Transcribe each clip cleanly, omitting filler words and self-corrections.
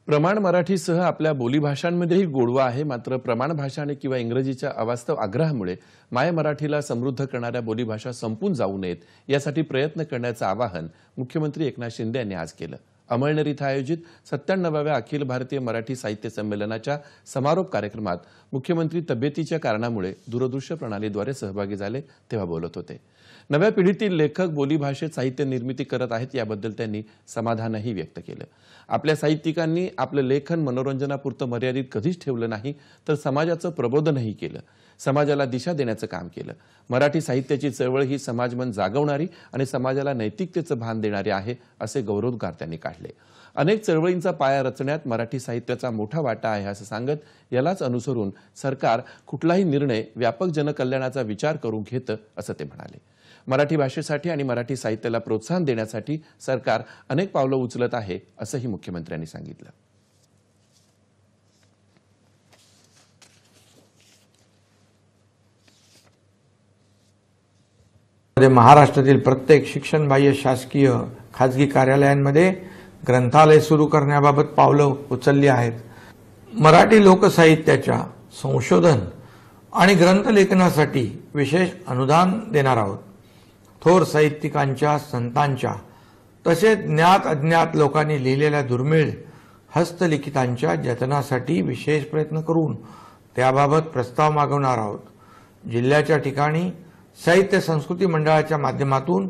प्रमाण मराठीसह आपल्या बोलीभाषांमध्येही गोडवा आहे, मात्र प्रमाण भाषाने किंवा इंग्रजीच्या अवास्तव आग्रहामुळे माय मराठीला समृद्ध करणाऱ्या बोलीभाषा संपून जाऊ नयेत यासाठी प्रयत्न करण्याचं आवाहन मुख्यमंत्री एकनाथ शिंदे यांनी आज केलं। अमळनेर इथं आयोजित 97व्या अखिल भारतीय मराठी साहित्य संमेलनाच्या समारोप कार्यक्रमात मुख्यमंत्री तब्येतीच्या कारणामुळे दूरदृश्य प्रणालीद्वारे सहभागी झाले तेव्हा बोलत होते। नव्या पिढीतील लेखक बोलीभाषेत साहित्य निर्मिती करत आहेत याबद्दल त्यांनी समाधानही व्यक्त केलं। आपल्या साहित्यिकांनी आपलं लेखन मनोरंजनापुरतं मर्यादित कधीच ठेवलं नाही, तर समाजाचं प्रबोधनही केलं, समाजाला दिशा देण्याचं काम केलं। मराठी साहित्याची चळवळ ही समाजमन जागवणारी आणि समाजाला नैतिकतेचं भान देणारी आहे, असे गौरवोद्गार त्यांनी काढले। अनेक चळवळींचा पाया रचण्यात मराठी साहित्याचा मोठा वाटा आहे असं सांगत यालाच अनुसरून सरकार कुठलाही निर्णय व्यापक जनकल्याणाचा विचार करून घेतं असं ते म्हणाले। मराठी भाषेसाठी आणि मराठी साहित्याला प्रोत्साहन देण्यासाठी सरकार अनेक पावलं उचलत आहे असंही मुख्यमंत्र्यांनी सांगितलं। महाराष्ट्रातील प्रत्येक शिक्षणबाह्य शासकीय खाजगी कार्यालयांमध्ये ग्रंथालय सुरू करण्याबाबत पावलं उचलली आहेत। मराठी लोकसाहित्याच्या संशोधन आणि ग्रंथलेखनासाठी विशेष अनुदान देणार आहोत। थोर साहित्यिकांच्या, संतांच्या तसेच ज्ञात अज्ञात लोकांनी लिहिलेल्या दुर्मिळ हस्तलिखितांच्या जतनासाठी विशेष प्रयत्न करून त्याबाबत प्रस्ताव मागवणार आहोत। जिल्ह्याच्या ठिकाणी साहित्य संस्कृती मंडळाच्या माध्यमातून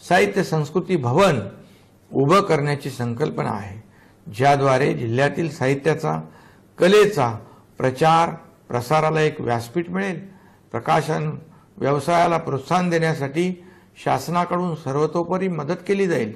साहित्य संस्कृती भवन उभं करण्याची संकल्पना आहे, ज्याद्वारे जिल्ह्यातील साहित्याचा, कलेचा प्रचार प्रसाराला एक व्यासपीठ मिळेल। प्रकाशन व्यवसायाला प्रोत्साहन देण्यासाठी शासनाकडून सर्वतोपरी मदत केली जाईल।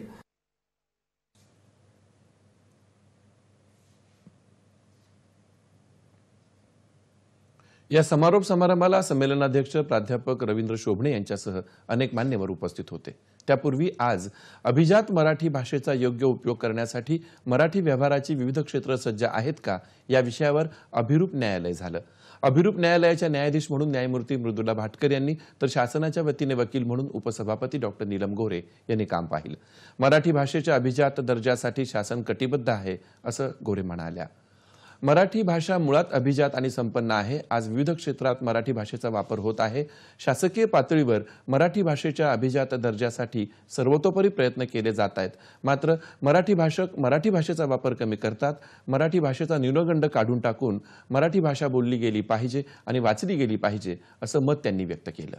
या समारोप समारंभाला संमेलनाध्यक्ष प्राध्यापक रवींद्र शोभणे यांच्यासह अनेक मान्यवर उपस्थित होते। त्यापूर्वी आज अभिजात मराठी भाषेचा योग्य उपयोग करण्यासाठी मराठी व्यवहाराची विविध क्षेत्र सज्ज आहेत का या विषयावर अभिरूप न्यायालय झालं। अभिरूप न्यायालयाच्या न्यायाधीश म्हणून न्यायमूर्ती मृदुला भाटकर यांनी, तर शासनाच्या वतीने वकील म्हणून उपसभापती डॉक्टर नीलम गोरे यांनी काम पाहिलं। मराठी भाषेच्या अभिजात दर्जासाठी शासन कटिबद्ध आहे असं गोरे म्हणाल्या। मराठी भाषा मुळात अभिजात आणि संपन्न आहे। आज विविध क्षेत्रात मराठी भाषेचा वापर होत आहे। शासकीय पातळीवर मराठी भाषेच्या अभिजात दर्जासाठी सर्वतोपरी प्रयत्न केले जात आहेत, मात्र मराठी भाषक मराठी भाषेचा वापर कमी करतात। मराठी भाषेचा न्यूनगंड काढून टाकून मराठी भाषा बोलली गेली पाहिजे आणि वाचली गेली पाहिजे असं मत त्यांनी व्यक्त केलं।